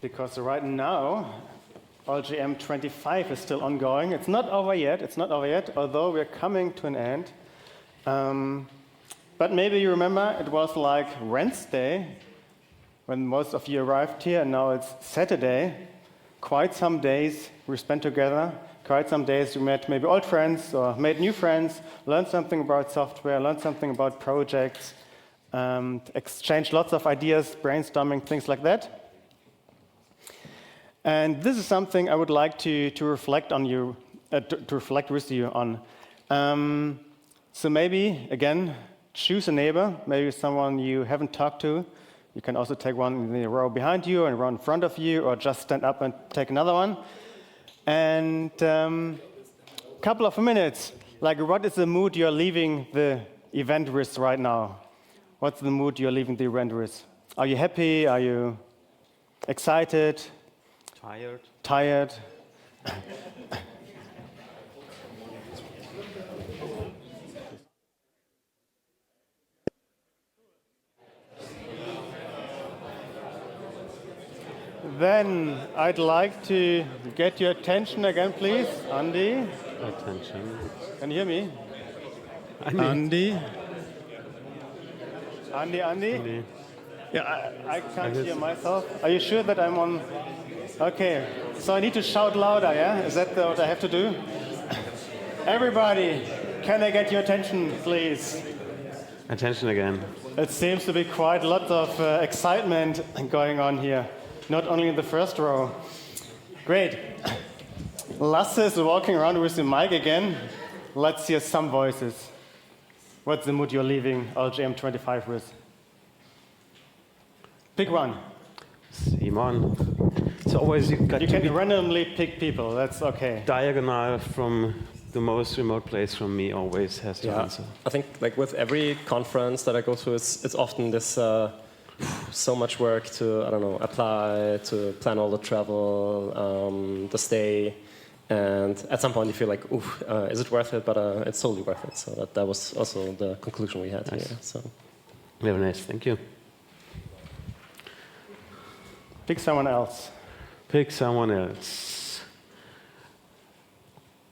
because right now LGM 25 is still ongoing. It's not over yet, although we're coming to an end. But maybe you remember it was like Wednesday when most of you arrived here, and now it's Saturday. Quite some days we spent together. Quite some days we met maybe old friends or made new friends, learned something about software, learned something about projects, exchanged lots of ideas, brainstorming, things like that. And this is something I would like to reflect on you, to reflect with you on. So maybe, again, choose a neighbor, maybe someone you haven't talked to. You can also take one in the row behind you and one in front of you, or just stand up and take another one. And couple of minutes, like what is the mood you're leaving the event with right now? What's the mood you're leaving the event with? Are you happy? Are you excited? Tired? Then I'd like to get your attention again, please. Andy? Attention. Can you hear me? Andy? Andy? Yeah, I can't hear myself. Are you sure that I'm on? Okay, so I need to shout louder, yeah? Is that what I have to do? Everybody, can I get your attention, please? Attention again. It seems to be quite a lot of excitement going on here, not only in the first row. Great. Lasse is walking around with the mic again. Let's hear some voices. What's the mood you're leaving LGM 25 with? Pick one. Simon. It's always you can randomly pick people. That's okay. Diagonal from the most remote place from me always has to answer. I think like with every conference that I go to, it's often this so much work to apply, to plan all the travel, the stay, and at some point you feel like, oof, is it worth it? But it's totally worth it. So that was also the conclusion we had here. So very nice. Thank you. Pick someone else. Pick someone else.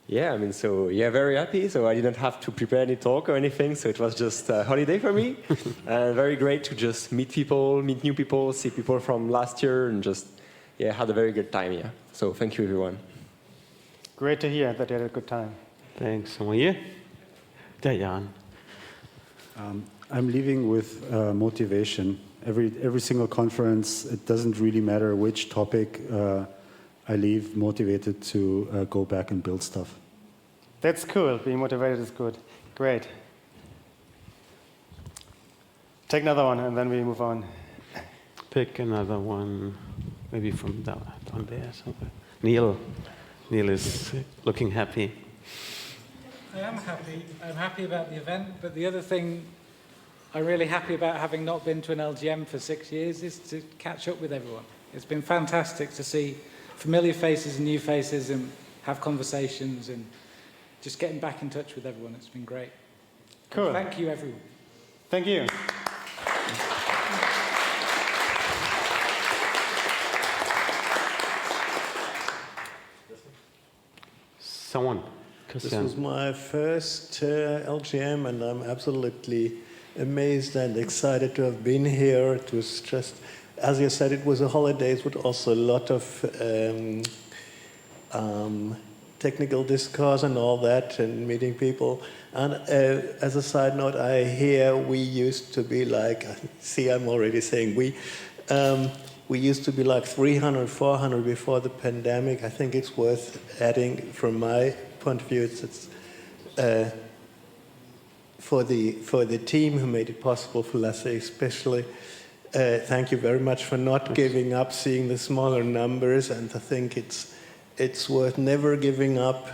Yeah, very happy. So I didn't have to prepare any talk or anything. So it was just a holiday for me. And very great to just meet new people, see people from last year, and just, had a very good time here. So thank you, everyone. Great to hear that you had a good time. Thanks. Someone here? Jan. I'm leaving with motivation. Every single conference, it doesn't really matter which topic, I leave motivated to go back and build stuff. That's cool. Being motivated is good. Great. Take another one, and then we move on. Pick another one, maybe from down there somewhere. Neil. Neil is looking happy. I am happy. I'm happy about the event, but the other thing I'm really happy about, having not been to an LGM for 6 years, is to catch up with everyone. It's been fantastic to see familiar faces and new faces and have conversations and just getting back in touch with everyone. It's been great. Cool. And thank you, everyone. Thank you. Someone. This was my first LGM, and I'm absolutely amazed and excited to have been here. It was just, as you said, it was a holidays, but also a lot of technical discourse and all that, and meeting people. And as a side note, I hear we used to be like, see, I'm already saying we used to be like 300, 400 before the pandemic. I think it's worth adding, from my point of view, it's for the team who made it possible, for Lasse especially. Thank you very much for not giving up, seeing the smaller numbers, and I think it's worth never giving up,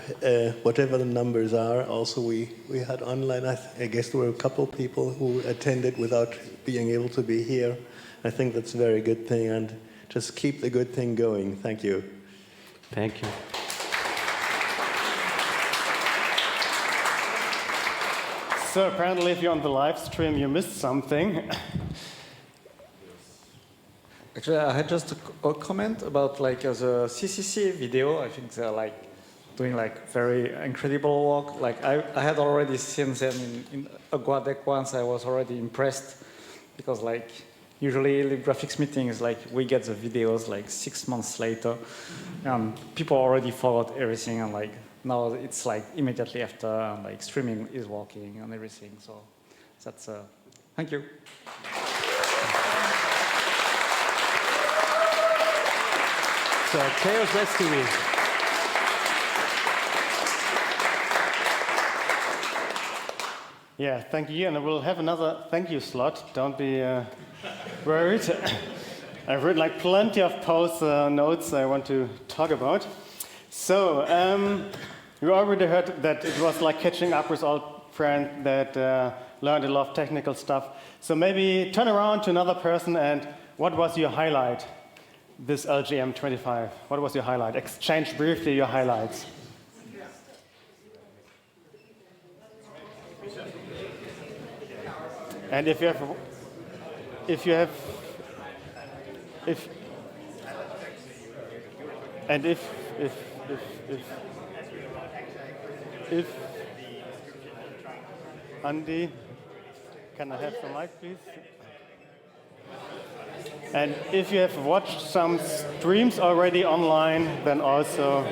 whatever the numbers are. Also, we had online, I guess there were a couple people who attended without being able to be here. I think that's a very good thing, and just keep the good thing going. Thank you. Thank you. So apparently if you're on the live stream, you missed something. Actually, I had just a comment about like as a CCC video. I think they're like doing like very incredible work. Like I had already seen them in a Guadec once. I was already impressed because like usually LibGraphics meetings, like we get the videos like 6 months later, and people already forgot everything, and like now it's like immediately after, and like streaming is working and everything. So that's thank you. So Chaos Rescue. Yeah, thank you. And we'll have another thank you slot. Don't be worried. I've written like plenty of post notes I want to talk about. So you already heard that it was like catching up with old friends that learned a lot of technical stuff. So maybe turn around to another person and what was your highlight this LGM 25? What was your highlight? Exchange briefly your highlights. And if Andy, can I have the mic, please? And if you have watched some streams already online, then also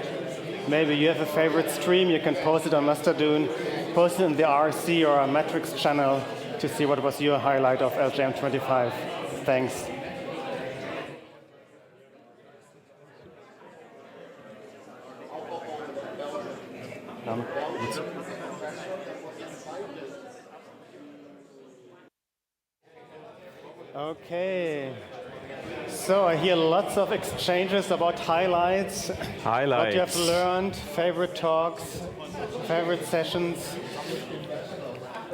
maybe you have a favorite stream, you can post it on Mastodon, post it in the RC or a Matrix channel to see what was your highlight of LGM 25. Thanks. Okay. So I hear lots of exchanges about highlights. What you have learned, favorite talks, favorite sessions.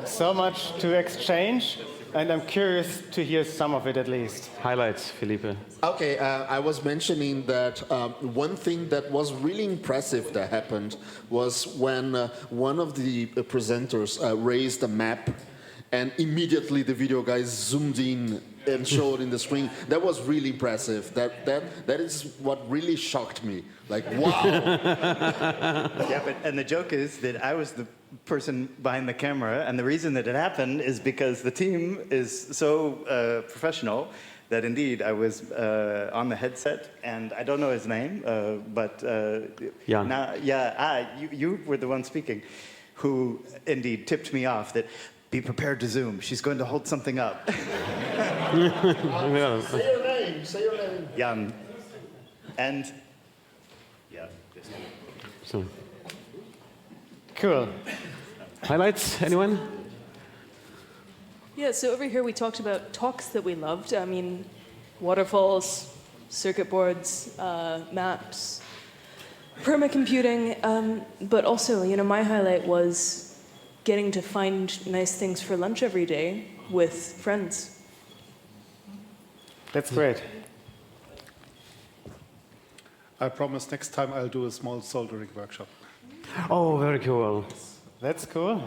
So much to exchange, and I'm curious to hear some of it at least. Highlights, Felipe. Okay, I was mentioning that one thing that was really impressive that happened was when one of the presenters raised a map, and immediately the video guys zoomed in and showed in the screen. That was really impressive. That is what really shocked me. Like, wow. Yeah, and the joke is that I was the person behind the camera, and the reason that it happened is because the team is so professional that indeed I was on the headset, and I don't know his name, but you were the one speaking, who indeed tipped me off that be prepared to zoom. She's going to hold something up. Say your name. Say your name. Jan. And yeah. So. Cool. Highlights, anyone? Yeah, so over here we talked about talks that we loved. I mean, waterfalls, circuit boards, maps, permacomputing, but also, you know, my highlight was getting to find nice things for lunch every day with friends. That's great. I promise next time I'll do a small soldering workshop. Oh, very cool. That's cool.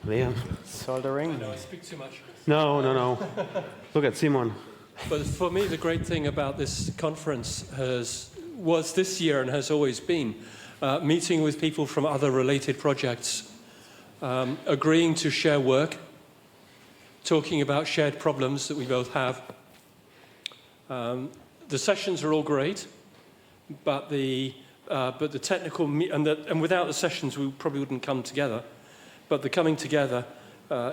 Liam. Soldering. I know I speak too much. No. Look at Simon. But for me, the great thing about this conference was this year and has always been meeting with people from other related projects, agreeing to share work, talking about shared problems that we both have. The sessions are all great, but the technical and without the sessions we probably wouldn't come together. But the coming together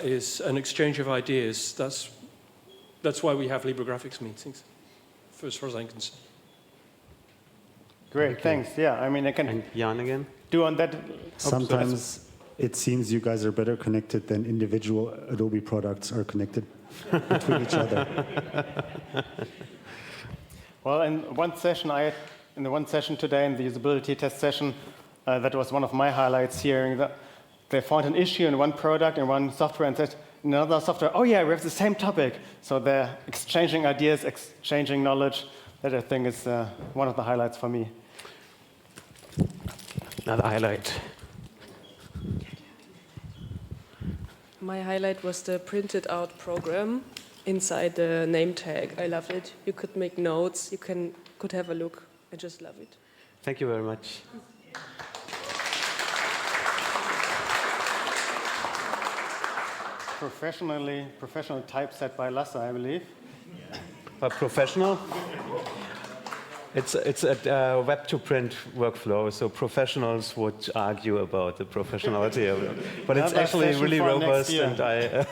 is an exchange of ideas. That's why we have LibreGraphics meetings, as far as I'm concerned. Great, thanks. Yeah, I mean, I can. And Jan again. Do on that. Sometimes it seems you guys are better connected than individual Adobe products are connected between each other. Well, in one session today, in the usability test session, that was one of my highlights. Hearing that they found an issue in one product in one software, and said in another software, "Oh yeah, we have the same topic." So they're exchanging ideas, exchanging knowledge. That I think is one of the highlights for me. Another highlight. My highlight was the printed out program. inside the name tag. I loved it. You could make notes. You could have a look. I just love it. Thank you very much. Professional typeset by Lasse, I believe. But professional? It's a web-to-print workflow, so professionals would argue about the professionality of it. But it's Another actually session really for robust, next year. and I...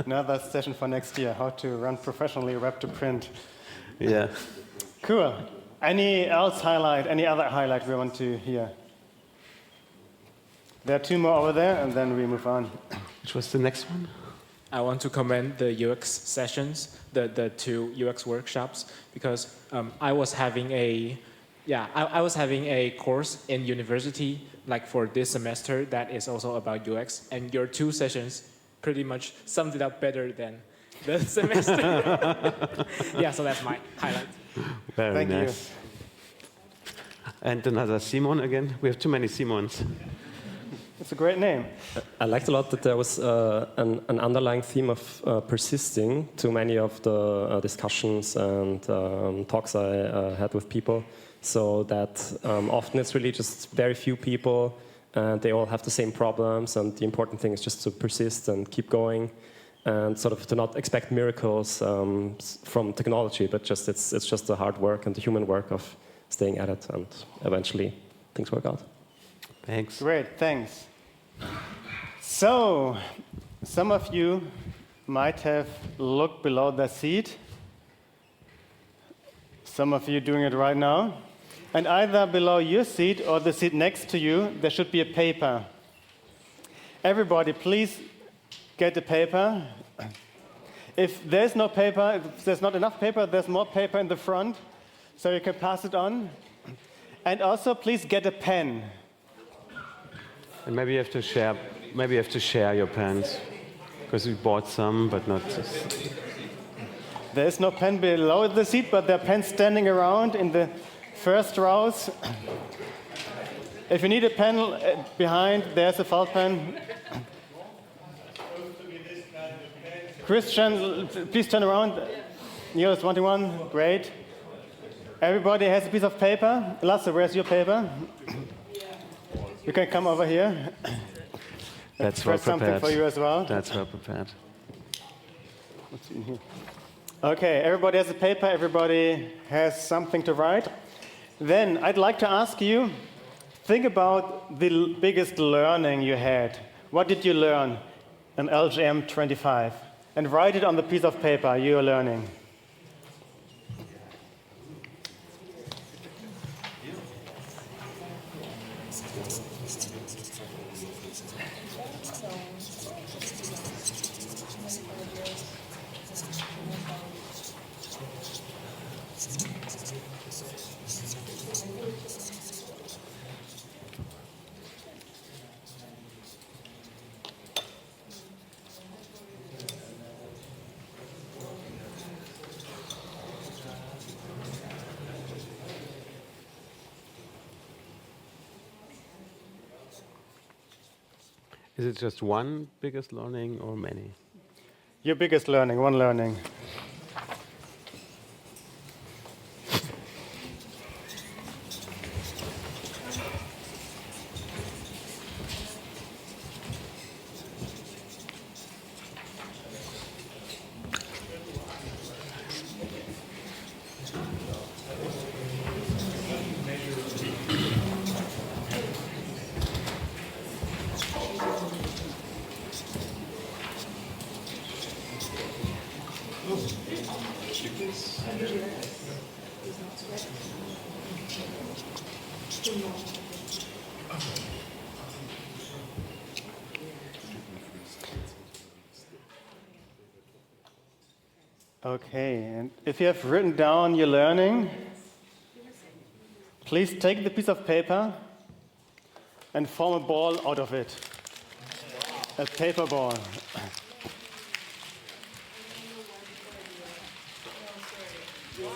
Another session for next year, how to run professionally web-to-print. Yeah. Cool. Any other highlight we want to hear? There are two more over there, and then we move on. Which was the next one? I want to commend the UX sessions, the two UX workshops, because I was having a course in university, like for this semester, that is also about UX, and your two sessions pretty much summed it up better than the semester. Yeah, so that's my highlight. Very Thank nice. And another Simon again. We have too many Simons. It's a great name. I liked a lot that there was an underlying theme of persisting to many of the discussions and talks I had with people. So that often it's really just very few people, and they all have the same problems. And the important thing is just to persist and keep going, and sort of to not expect miracles from technology, but just it's just the hard work and the human work of staying at it, and eventually things work out. Thanks. Great, thanks. So, some of you might have looked below the seat. Some of you doing it right now. And either below your seat or the seat next to you, there should be a paper. Everybody, please get a paper. If there's no paper, if there's not enough paper, there's more paper in the front, so you can pass it on. And also, please get a pen. And maybe you have to share. Maybe you have to share your pens, because we bought some, but not. There is no pen below the seat, but there are pens standing around in the first rows. If you need a pen behind, there's a felt pen. Christian, please turn around. Niels, wanting one? Great. Everybody has a piece of paper. Lasse, where's your paper? You can come over here. That's well prepared. Something for you as well. That's well prepared. What's in here? Okay, everybody has a paper. Everybody has something to write. Then I'd like to ask you, think about the biggest learning you had. What did you learn in LGM 25? And write it on the piece of paper you're learning. Is it just one biggest learning or many? Your biggest learning, one learning. Okay, and if you have written down your learning, please take the piece of paper and form a ball out of it. A paper ball.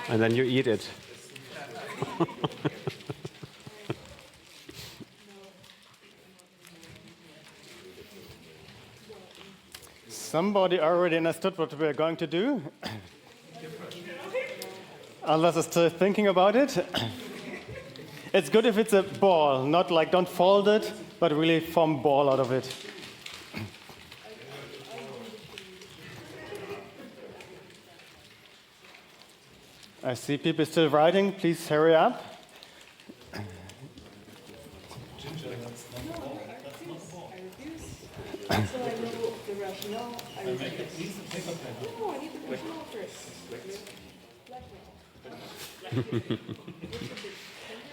And then you eat it. Somebody already understood what we're going to do. Others are still thinking about it. It's good if it's a ball, not like don't fold it, but really form ball out of it. I see people still writing. Please hurry up.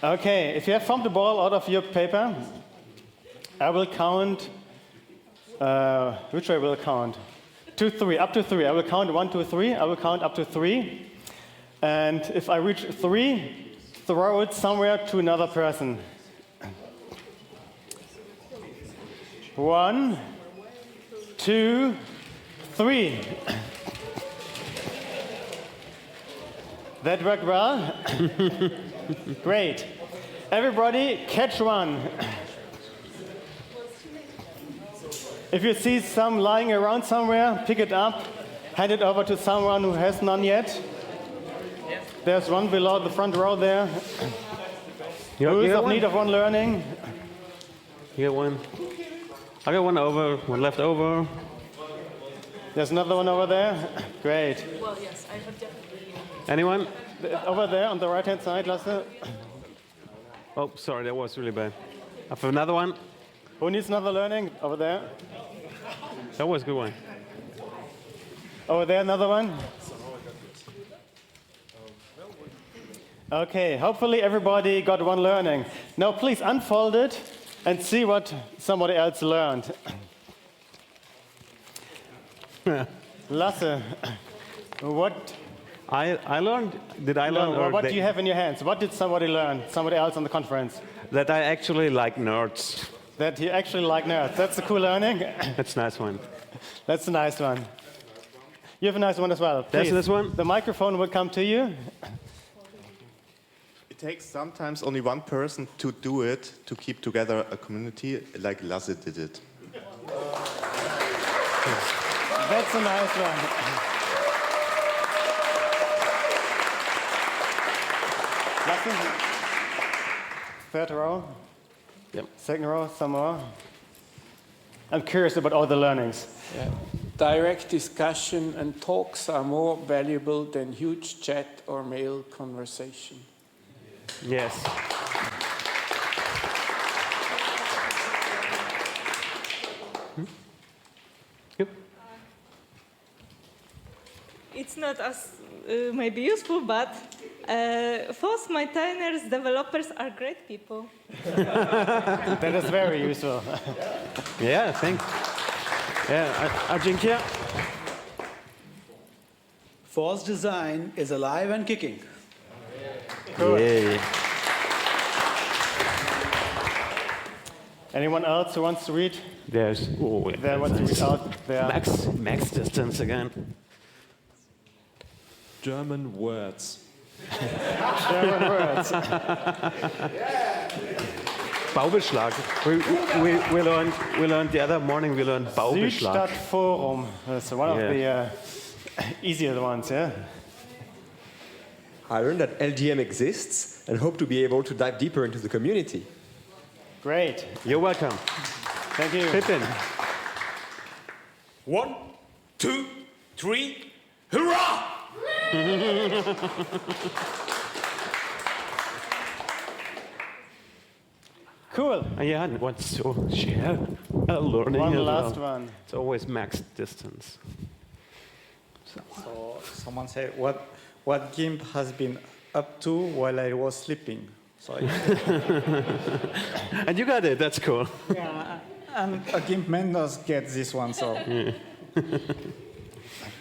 Okay, if you have formed a ball out of your paper, I will count. Which way will I count? 2, 3, up to 3. I will count 1, 2, 3. I will count up to 3. And if I reach 3, throw it somewhere to another person. 1, 2, 3. That worked well? Great. Everybody catch one. If you see some lying around somewhere, pick it up, hand it over to someone who has none yet. There's one below the front row there. Who is of need of one learning? You get one. I got one over, one left over. There's another one over there. Great. Well, yes, I have definitely. Anyone? Over there on the right-hand side, Lasse. Oh, sorry, that was really bad. I have another one. Who needs another learning? Over there. That was a good one. Over there, another one. Okay, hopefully everybody got one learning. Now please unfold it and see what somebody else learned. Lasse, what? I learned. Did I learn? No, what do you have in your hands? What did somebody learn? Somebody else on the conference? That I actually like nerds. That you actually like nerds. That's a cool learning. That's a nice one. That's a nice one. You have a nice one as well. That's Please. this one. The microphone will come to you. It takes sometimes only one person to do it to keep together a community, like Lasse did it. That's a nice one. Third row. Yep. Second row, some more. I'm curious about all the learnings. Yeah. Direct discussion and talks are more valuable than huge chat or mail conversation. Yes. Yep. It's not as maybe useful, but first, maintainers, developers are great people. That is very useful. Yeah, thanks. Yeah, Ajinkia. Force design is alive and kicking. Cool. Yay. Anyone else who wants to read? There's. Oh, yeah, There wants to read out there. Max distance again. German words. German words. Baubeschlag. We learned the other morning. We learned Baubeschlag. Südstadtforum. That's one of the easier ones, yeah. I learned that LGM exists and hope to be able to dive deeper into the community. Great. You're welcome. Thank you. Pippin. 1, 2, 3, hurrah! Cool. Yeah, wants to share a learning. One as last well. one. It's always max distance. So someone said, what GIMP has been up to while I was sleeping. So and you got it. That's cool. yeah, and a GIMP members get this one. So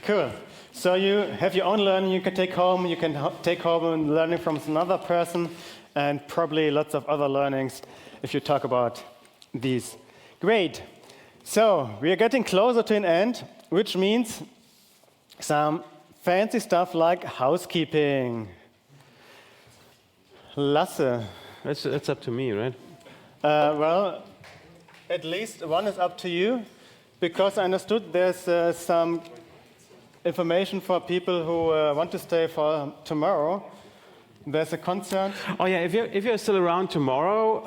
Cool. So you have your own learning you can take home. You can take home learning from another person, and probably lots of other learnings if you talk about these. Great. So we are getting closer to an end, which means some fancy stuff like housekeeping. Lasse. That's up to me, right? Well, at least one is up to you. because I understood there's some information for people who want to stay for tomorrow. There's a concert. Oh yeah, if you're still around tomorrow,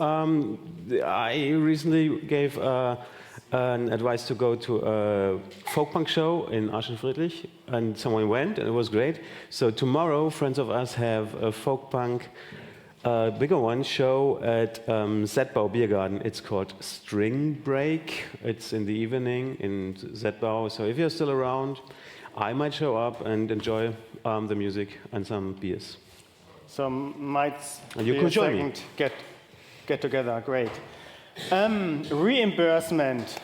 I recently gave an advice to go to a folk punk show in Aschen-Friedrich, and someone went, and it was great. So tomorrow, friends of us have a folk punk, bigger one, show at Zbau Beer Garden. It's called String Break. It's in the evening in Zbau. So if you're still around, I might show up and enjoy the music and some beers. So might and you be could a join second me. get together. Great. Reimbursement.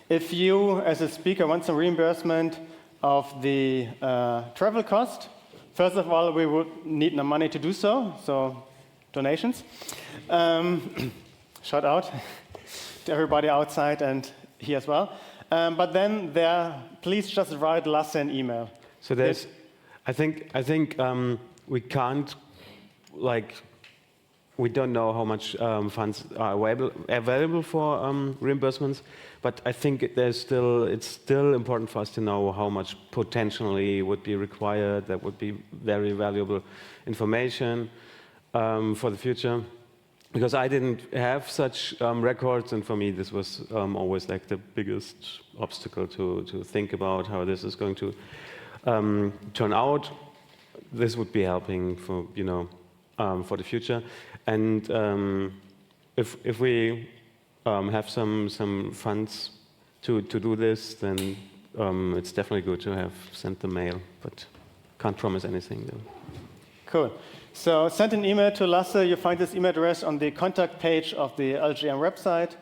If you, as a speaker, want some reimbursement of the travel cost, first of all, we would need no money to do so. So donations. Shout out to everybody outside and here as well. But then please just write Lasse an email. So there's, I think we can't, we don't know how much funds are available for reimbursements, but I think it's still important for us to know how much potentially would be required. That would be very valuable information for the future. Because I didn't have such records, and for me this was always like the biggest obstacle to think about how this is going to turn out. This would be helping for for the future, and if we have some funds to do this, then it's definitely good to have sent the mail, but can't promise anything though. Cool. So send an email to Lasse. You find this email address on the contact page of the LGM website,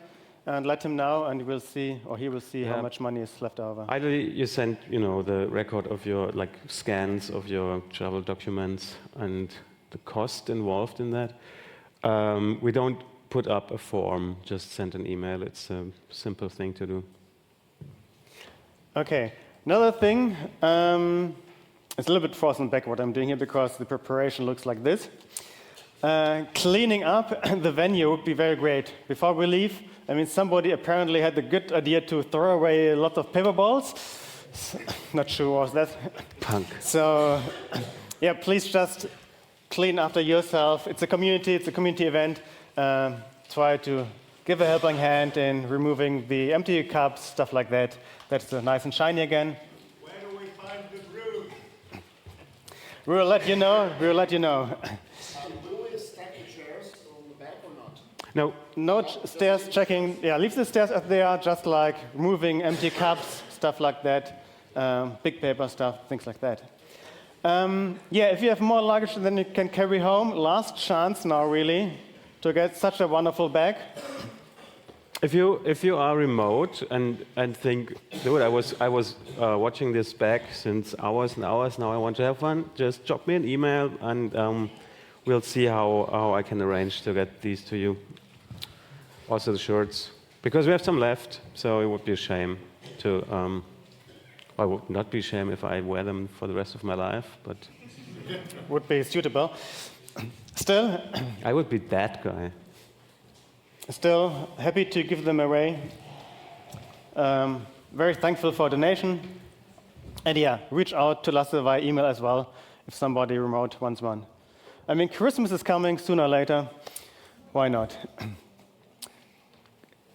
and let him know, and we'll see, or he will see how much money is left over. Ideally, you send the record of your scans of your travel documents and the cost involved in that. We don't put up a form; just send an email. It's a simple thing to do. Okay. Another thing. It's a little bit frozen back what I'm doing here because the preparation looks like this. Cleaning up the venue would be very great. Before we leave, I mean, somebody apparently had the good idea to throw away a lot of paper balls. Not sure was that. Punk. So, yeah, please just clean after yourself. It's a community event. Try to give a helping hand in removing the empty cups, stuff like that. That's nice and shiny again. We'll let you know. We'll let you know. Will we stack the chairs on the back or not? No, no stairs checking. Yeah, leave the stairs as they are, just like removing empty cups, stuff like that, big paper stuff, things like that. Yeah, if you have more luggage than you can carry home, last chance now, really, to get such a wonderful bag. If you are remote and think, dude, I was watching this back since hours and hours. Now I want to have fun. Just drop me an email, and we'll see how I can arrange to get these to you. Also the shirts, because we have some left. So it would be a shame to. I would not be a shame if I wear them for the rest of my life, but would be suitable. Still, I would be that guy. Still happy to give them away. Very thankful for donation. And yeah, reach out to Lasse via email as well if somebody remote wants one. I mean, Christmas is coming sooner or later. Why not?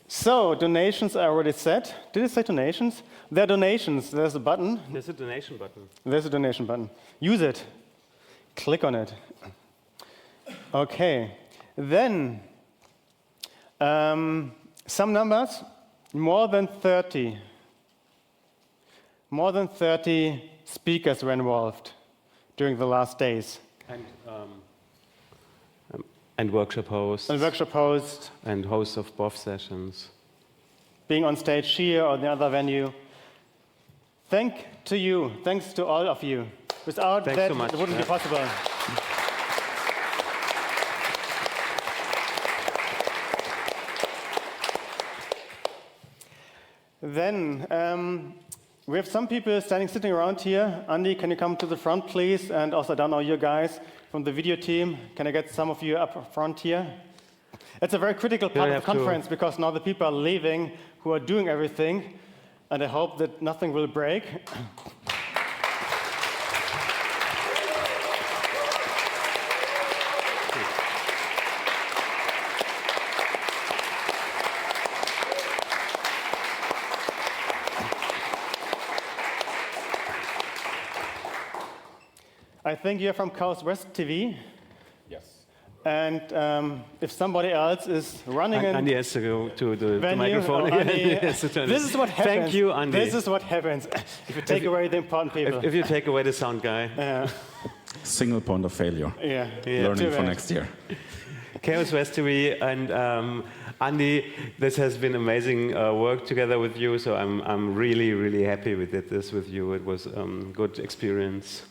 So, donations are already set. Did it say donations? There are donations. There's a button. There's a donation button. There's a donation button. Use it. Click on it. Okay. Then, some numbers, more than 30 speakers were involved during the last days. And workshop hosts. And workshop hosts. And hosts of BOF sessions. Being on stage here or the other venue. Thanks to all of you. Without that, so much. It wouldn't be possible. Then we have some people sitting around here. Andy, can you come to the front, please? And also, I don't know you guys from the video team. Can I get some of you up front here? It's a very critical part of the conference because now the people are leaving who are doing everything, and I hope that nothing will break. I think you're from Chaos West TV. Yes. And if somebody else is running in Andy has to go to the microphone oh, again. Andy, Yes, this is what happens. Thank you, Andy. This is what happens if you take away the important people. If you take away the sound guy. Single point of failure. Yeah. Learning for next year. Chaos West TV and Andy, this has been amazing work together with you. So I'm really, really happy we did this with you. It was a good experience.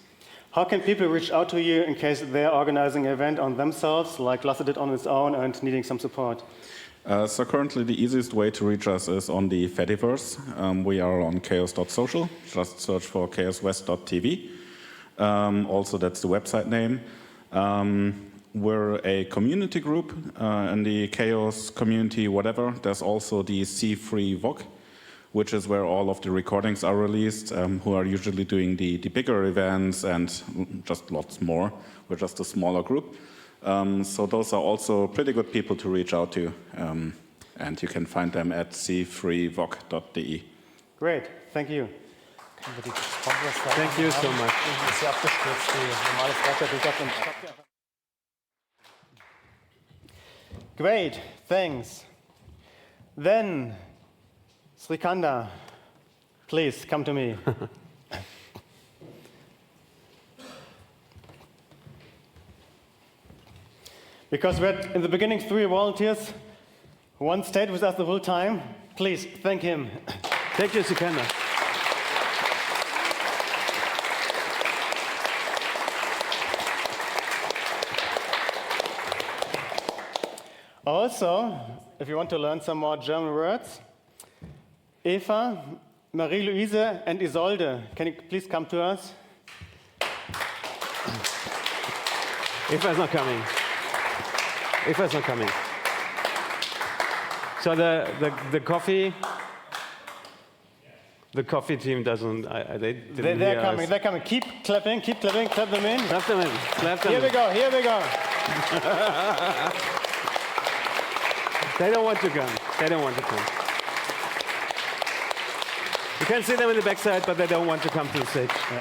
How can people reach out to you in case they're organizing an event on themselves, like Lasse did on his own, and needing some support? So currently the easiest way to reach us is on the Fediverse. We are on chaos.social. Just search for chaoswest.tv. Also, that's the website name. We're a community group in the chaos community, whatever. There's also the C3 VOC, which is where all of the recordings are released, who are usually doing the bigger events and just lots more. We're just a smaller group. So those are also pretty good people to reach out to. And you can find them at c3voc.de. Great, thank you. Thank you so much. Great, thanks. Then, Srikanda, please come to me. Because we had in the beginning 3 volunteers, one stayed with us the whole time. Please thank him. Thank you, Srikanda. Also, if you want to learn some more German words, Eva, Marie-Louise, and Isolde, can you please come to us? Eva's not coming. Eva's not coming. So the coffee team doesn't. They're coming. They're coming. Keep clapping. Keep clapping. Clap them in. Clap them in. Clap them Here we go. Here we go. They don't want to come. They don't want to come. You can see them in the backside, but they don't want to come to the stage. Yeah.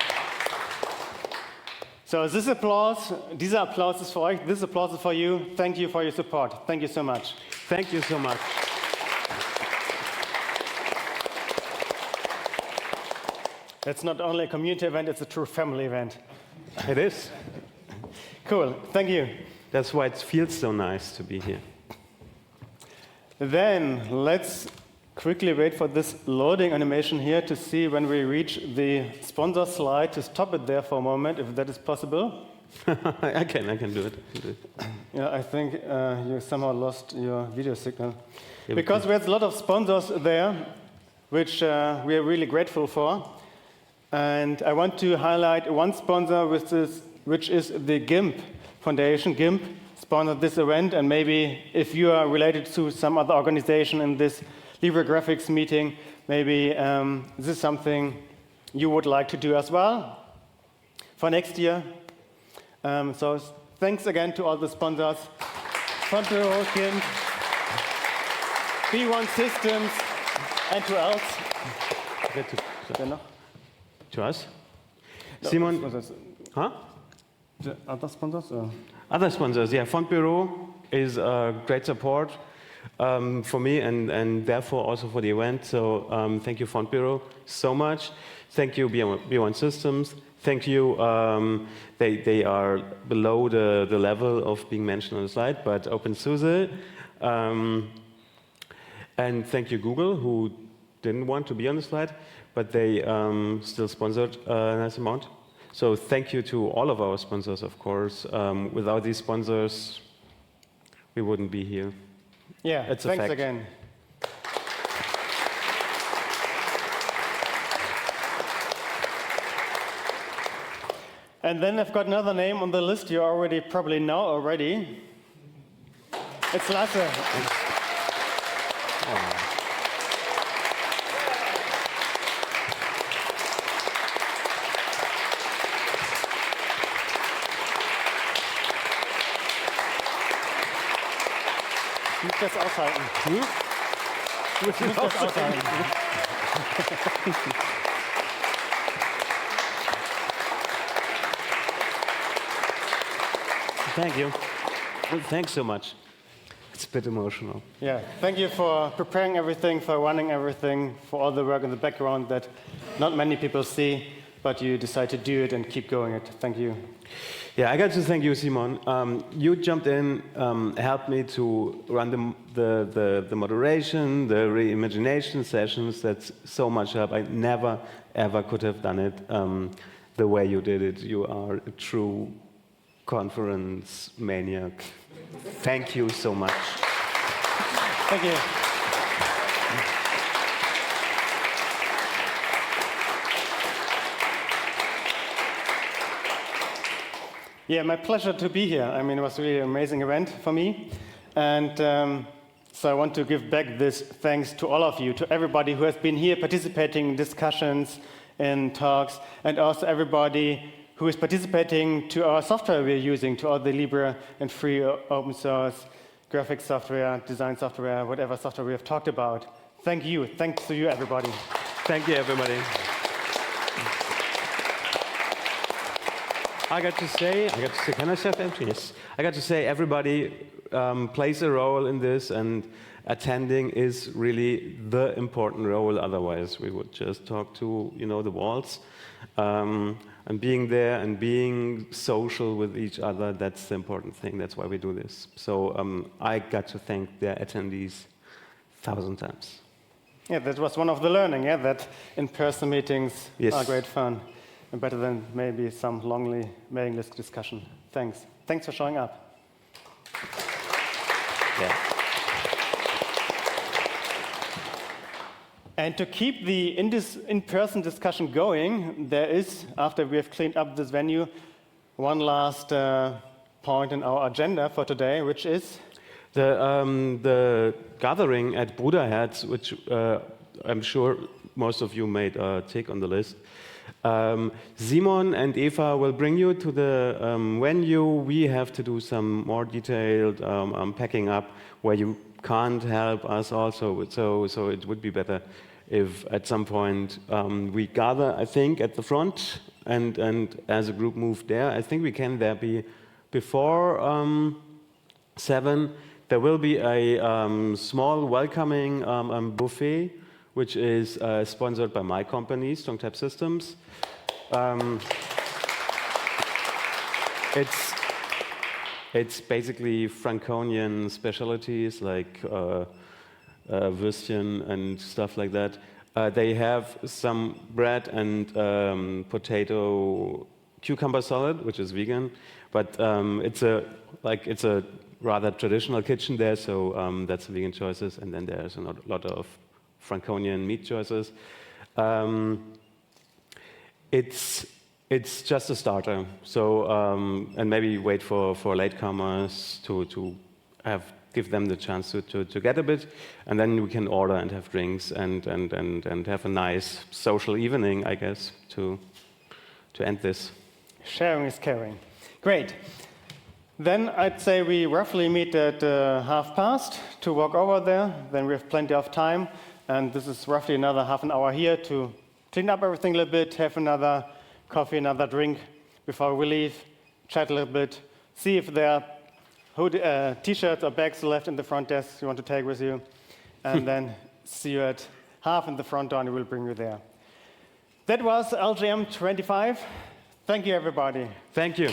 So this applause, dieser Applaus ist für euch. This applause is for you. Thank you for your support. Thank you so much. Thank you so much. It's not only a community event, it's a true family event. It is. Cool. Thank you. That's why it feels so nice to be here. Then let's quickly wait for this loading animation here to see when we reach the sponsor slide, to stop it there for a moment, if that is possible. I can do it. Yeah, I think you somehow lost your video signal. Because we had a lot of sponsors there, which we are really grateful for. And I want to highlight one sponsor, which is the GIMP Foundation. GIMP sponsored this event, and maybe if you are related to some other organization in this LibreGraphics meeting, maybe this is something you would like to do as well for next year. So thanks again to all the sponsors. Fontero, GIMP, B1 Systems, and to else. To us? No, Simon? Huh? The other sponsors? Or? Other sponsors, yeah. Font Bureau is great support for me and therefore also for the event. So thank you, Font Bureau, so much. Thank you, B1 Systems. Thank you. They are below the level of being mentioned on the slide, but OpenSUSE. And thank you, Google, who didn't want to be on the slide, but they still sponsored a nice amount. So thank you to all of our sponsors, of course. Without these sponsors, we wouldn't be here. Yeah, it's thanks a fact. again. And then I've got another name on the list you already probably know already. It's Lasse. Ich muss das aushalten. Du musst das aushalten. Thank you. Well, thanks so much. It's a bit emotional. Yeah, thank you for preparing everything, for running everything, for all the work in the background that not many people see, but you decide to do it and keep going it. Thank you. Yeah, I got to thank you, Simon. You jumped in, helped me to run the moderation, the reimagination sessions. That's so much help. I never, ever could have done it the way you did it. You are a true conference maniac. Thank you so much. Thank you. Yeah, my pleasure to be here. I mean, it was really an amazing event for me. And so I want to give back this thanks to all of you, to everybody who has been here participating in discussions, in talks, and also everybody who is participating to our software we're using, to all the Libre and free open source graphic software, design software, whatever software we have talked about. Thank you. Thanks to you, everybody. Thank you, everybody. I got to say, can I say that? Yes. I got to say, everybody plays a role in this, and attending is really the important role. Otherwise, we would just talk to, the walls. And being there and being social with each other, that's the important thing. That's why we do this. So I got to thank the attendees 1,000 times. Yeah, that was one of the learning, yeah, that in-person meetings Yes. are great fun. And better than maybe some lonely mailing list discussion. Thanks. Thanks for showing up. Yeah. And to keep the in-person discussion going, there is, after we have cleaned up this venue, one last point in our agenda for today, which is? The gathering at Bruderherz, which I'm sure most of you made a tick on the list. Simon and Eva will bring you to the venue. We have to do some more detailed packing up where you can't help us also. So it would be better if at some point we gather, I think, at the front and as a group move there. I think we can there be before 7. There will be a small welcoming buffet, which is sponsored by my company, StrongType Systems. It's basically Franconian specialties like Würstchen and stuff like that. They have some bread and potato cucumber salad, which is vegan, but it's a rather traditional kitchen there, so that's vegan choices, and then there's a lot of Franconian meat choices. It's just a starter. So and maybe wait for latecomers to give them the chance to get a bit, and then we can order and have drinks and have a nice social evening, I guess, to end this. Sharing is caring. Great. Then I'd say we roughly meet at past to walk over there. Then we have plenty of time. And this is roughly another half an hour here to clean up everything a little bit, have another coffee, another drink before we leave, chat a little bit, see if there are T-shirts or bags left in the front desk you want to take with you, and then see you at half in the front door and we'll bring you there. That was LGM 25. Thank you, everybody. Thank you.